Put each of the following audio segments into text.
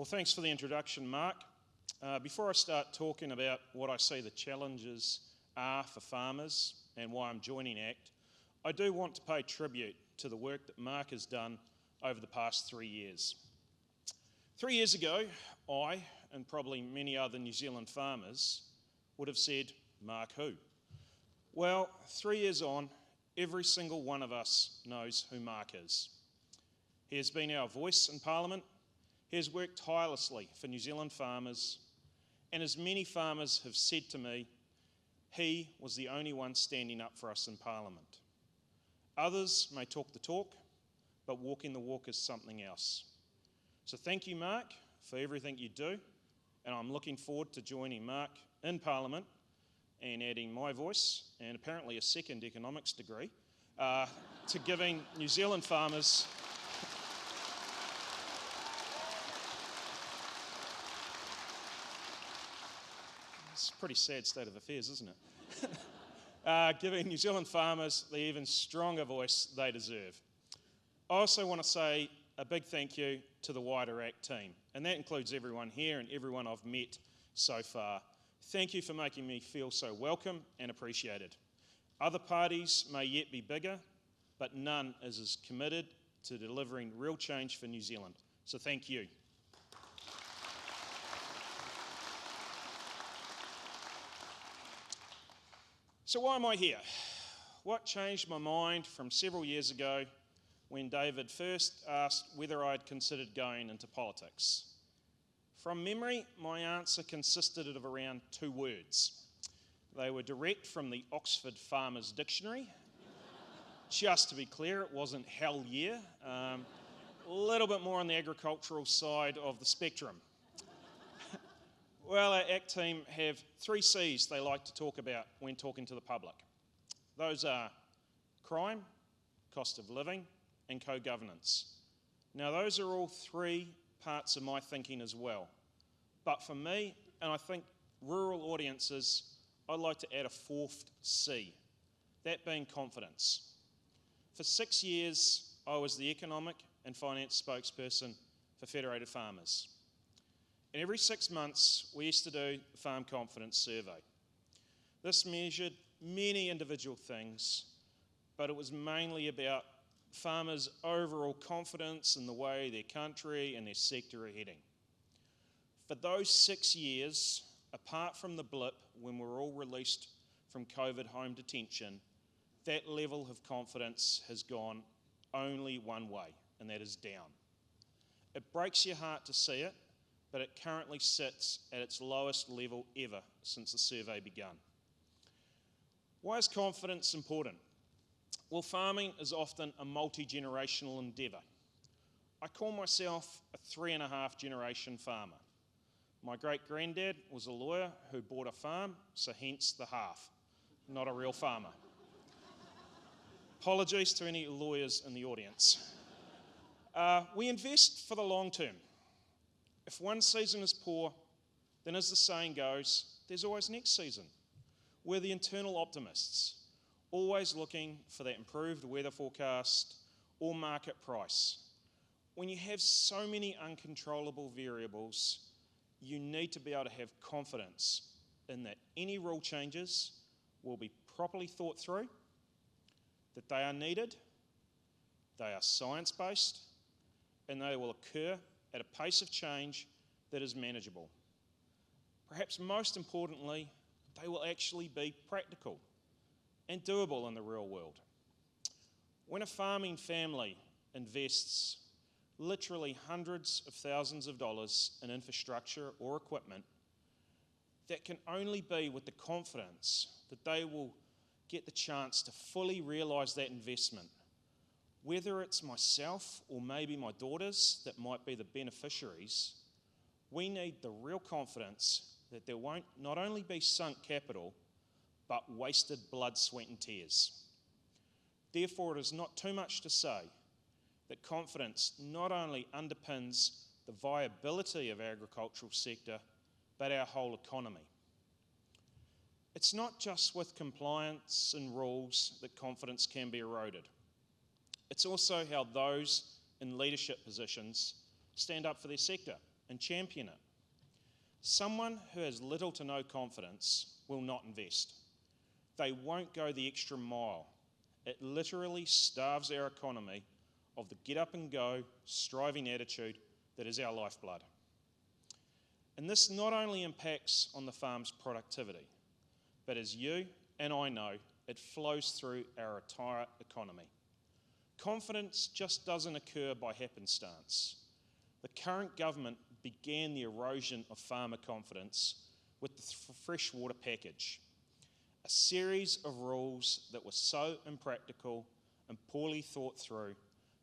Well, thanks for the introduction, Mark. Before I start talking about what I see the challenges are for farmers and why I'm joining ACT, I do want to pay tribute to the work that Mark has done over the past 3 years. 3 years ago, I, and probably many other New Zealand farmers, would have said, Mark who? Well, 3 years on, every single one of us knows who Mark is. He has been our voice in Parliament. He has worked tirelessly for New Zealand farmers, and as many farmers have said to me, he was the only one standing up for us in Parliament. Others may talk the talk, but walking the walk is something else. So thank you, Mark, for everything you do, and I'm looking forward to joining Mark in Parliament and adding my voice, and apparently a second economics degree, to giving New Zealand farmers it's a pretty sad state of affairs, isn't it? Giving New Zealand farmers the even stronger voice they deserve. I also want to say a big thank you to the wider ACT team, and that includes everyone here and everyone I've met so far. Thank you for making me feel so welcome and appreciated. Other parties may yet be bigger, but none is as committed to delivering real change for New Zealand. So thank you. So why am I here? What changed my mind from several years ago when David first asked whether I'd considered going into politics? From memory, my answer consisted of around 2 words. They were direct from the Oxford Farmer's Dictionary. Just to be clear, it wasn't hell yeah. A little bit more on the agricultural side of the spectrum. Well, our ACT team have 3 C's they like to talk about when talking to the public. Those are crime, cost of living, and co-governance. Now, those are all 3 parts of my thinking as well. But for me, and I think rural audiences, I'd like to add a 4th C, that being confidence. For 6 years, I was the economic and finance spokesperson for Federated Farmers. And every 6 months, we used to do a farm confidence survey. This measured many individual things, but it was mainly about farmers' overall confidence in the way their country and their sector are heading. For those 6 years, apart from the blip when we were all released from COVID home detention, that level of confidence has gone only one way, and that is down. It breaks your heart to see it, but it currently sits at its lowest level ever since the survey began. Why is confidence important? Well, farming is often a multi-generational endeavour. I call myself a 3.5 generation farmer. My great-granddad was a lawyer who bought a farm, so hence the half, not a real farmer. Apologies to any lawyers in the audience. We invest for the long term. If one season is poor, then as the saying goes, there's always next season. We're the internal optimists, always looking for that improved weather forecast or market price. When you have so many uncontrollable variables, you need to be able to have confidence in that any rule changes will be properly thought through, that they are needed, they are science-based, and they will occur at a pace of change that is manageable. Perhaps most importantly, they will actually be practical and doable in the real world. When a farming family invests literally hundreds of thousands of dollars in infrastructure or equipment, that can only be with the confidence that they will get the chance to fully realise that investment. Whether it's myself or maybe my daughters that might be the beneficiaries, we need the real confidence that there won't not only be sunk capital, but wasted blood, sweat and tears. Therefore, it is not too much to say that confidence not only underpins the viability of our agricultural sector, but our whole economy. It's not just with compliance and rules that confidence can be eroded. It's also how those in leadership positions stand up for their sector. and champion it. Someone who has little to no confidence will not invest. They won't go the extra mile. It literally starves our economy of the get up and go, striving attitude that is our lifeblood. And this not only impacts on the farm's productivity, but as you and I know, it flows through our entire economy. Confidence just doesn't occur by happenstance. The current government began the erosion of farmer confidence with the freshwater package, a series of rules that were so impractical and poorly thought through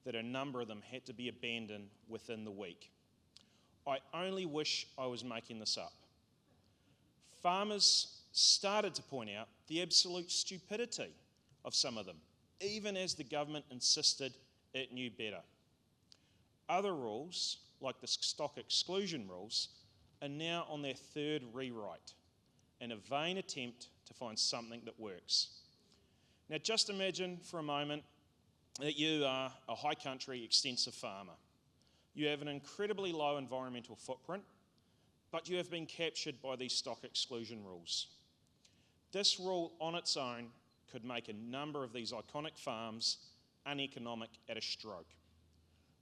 that a number of them had to be abandoned within the week. I only wish I was making this up. Farmers started to point out the absolute stupidity of some of them, even as the government insisted it knew better. Other rules, like the stock exclusion rules, are now on their third rewrite in a vain attempt to find something that works. Now just imagine for a moment that you are a high country extensive farmer. You have an incredibly low environmental footprint, but you have been captured by these stock exclusion rules. This rule on its own could make a number of these iconic farms uneconomic at a stroke.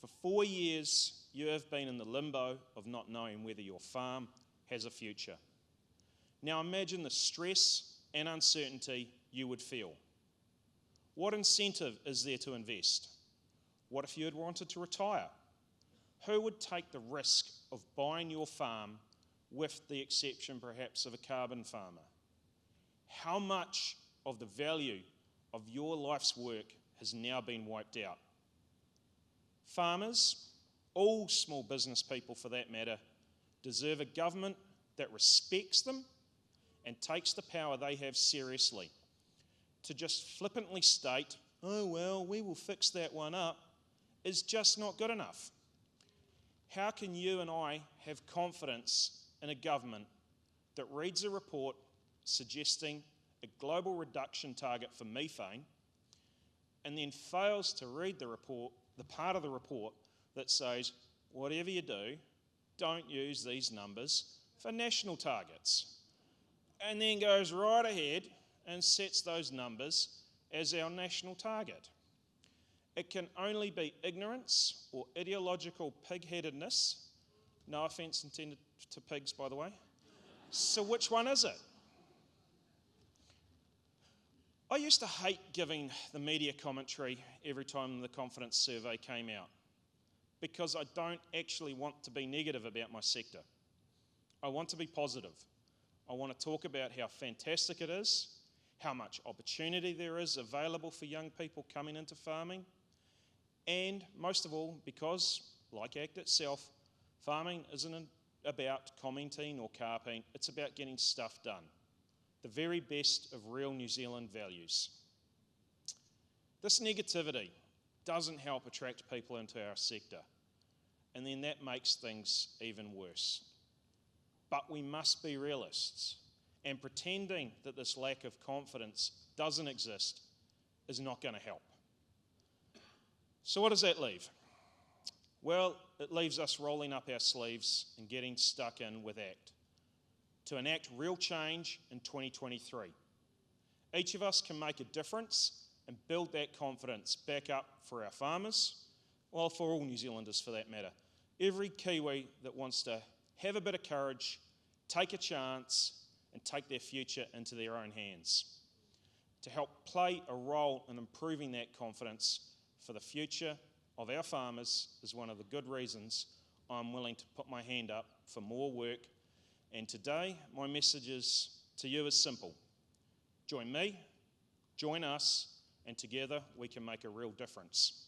For 4 years, you have been in the limbo of not knowing whether your farm has a future. Now imagine the stress and uncertainty you would feel. What incentive is there to invest? What if you had wanted to retire? Who would take the risk of buying your farm, with the exception perhaps of a carbon farmer? How much of the value of your life's work has now been wiped out? Farmers, all small business people for that matter, deserve a government that respects them and takes the power they have seriously. To just flippantly state, oh well, we will fix that one up, is just not good enough. How can you and I have confidence in a government that reads a report suggesting a global reduction target for methane and then fails to read the report, the part of the report that says, whatever you do, don't use these numbers for national targets, and then goes right ahead and sets those numbers as our national target? It can only be ignorance or ideological pig-headedness. No offence intended to pigs, by the way. So which one is it? I used to hate giving the media commentary every time the confidence survey came out, because I don't actually want to be negative about my sector. I want to be positive. I want to talk about how fantastic it is, how much opportunity there is available for young people coming into farming, and most of all, because, like ACT itself, farming isn't about commenting or carping, it's about getting stuff done. The very best of real New Zealand values. This negativity doesn't help attract people into our sector, and then that makes things even worse. But we must be realists, and pretending that this lack of confidence doesn't exist is not going to help. So what does that leave? Well, it leaves us rolling up our sleeves and getting stuck in with ACT to enact real change in 2023. Each of us can make a difference and build that confidence back up for our farmers, well, for all New Zealanders for that matter. Every Kiwi that wants to have a bit of courage, take a chance, and take their future into their own hands. To help play a role in improving that confidence for the future of our farmers is one of the good reasons I'm willing to put my hand up for more work. And today, my message to you is simple. Join me, join us, and together we can make a real difference.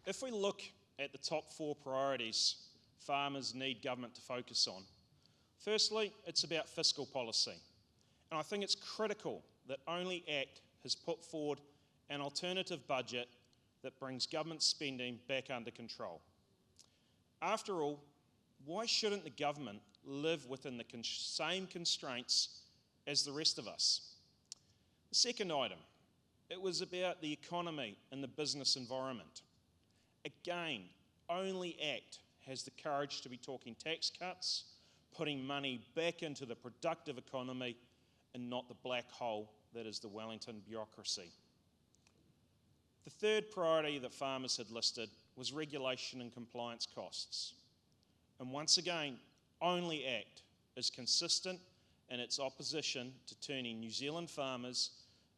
If we look at the top 4 priorities farmers need government to focus on, firstly, it's about fiscal policy. And I think it's critical that only ACT has put forward an alternative budget that brings government spending back under control. After all, why shouldn't the government live within the same constraints as the rest of us? The second item, it was about the economy and the business environment. Again, only ACT has the courage to be talking tax cuts, putting money back into the productive economy and not the black hole that is the Wellington bureaucracy. The third priority that farmers had listed was regulation and compliance costs. And once again, only ACT is consistent in its opposition to turning New Zealand farmers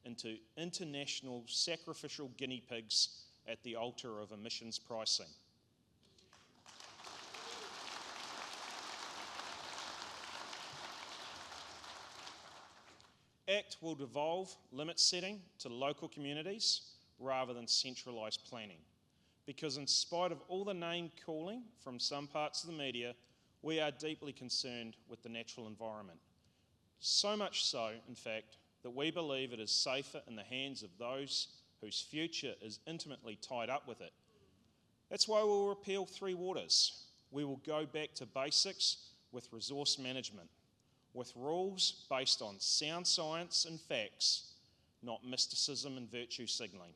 into international sacrificial guinea pigs at the altar of emissions pricing. ACT will devolve limit setting to local communities rather than centralised planning, because in spite of all the name calling from some parts of the media, we are deeply concerned with the natural environment. So much so, in fact, that we believe it is safer in the hands of those whose future is intimately tied up with it. That's why we'll repeal Three Waters. We will go back to basics with resource management, with rules based on sound science and facts, not mysticism and virtue signalling.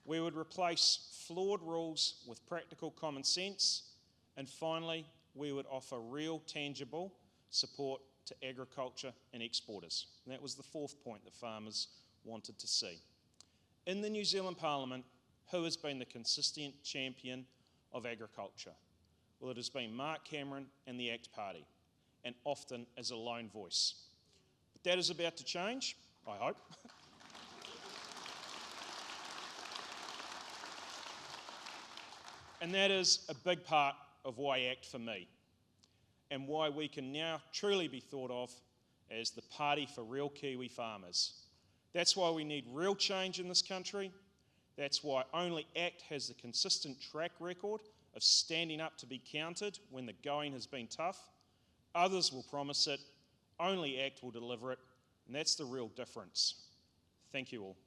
We would replace flawed rules with practical common sense, and finally, we would offer real, tangible support to agriculture and exporters. And that was the fourth point that farmers wanted to see. In the New Zealand Parliament, who has been the consistent champion of agriculture? Well, it has been Mark Cameron and the ACT Party, and often as a lone voice. But that is about to change, I hope. And that is a big part of why ACT for me, and why we can now truly be thought of as the party for real Kiwi farmers. That's why we need real change in this country. That's why only ACT has the consistent track record of standing up to be counted when the going has been tough. Others will promise it, only ACT will deliver it, and that's the real difference. Thank you all.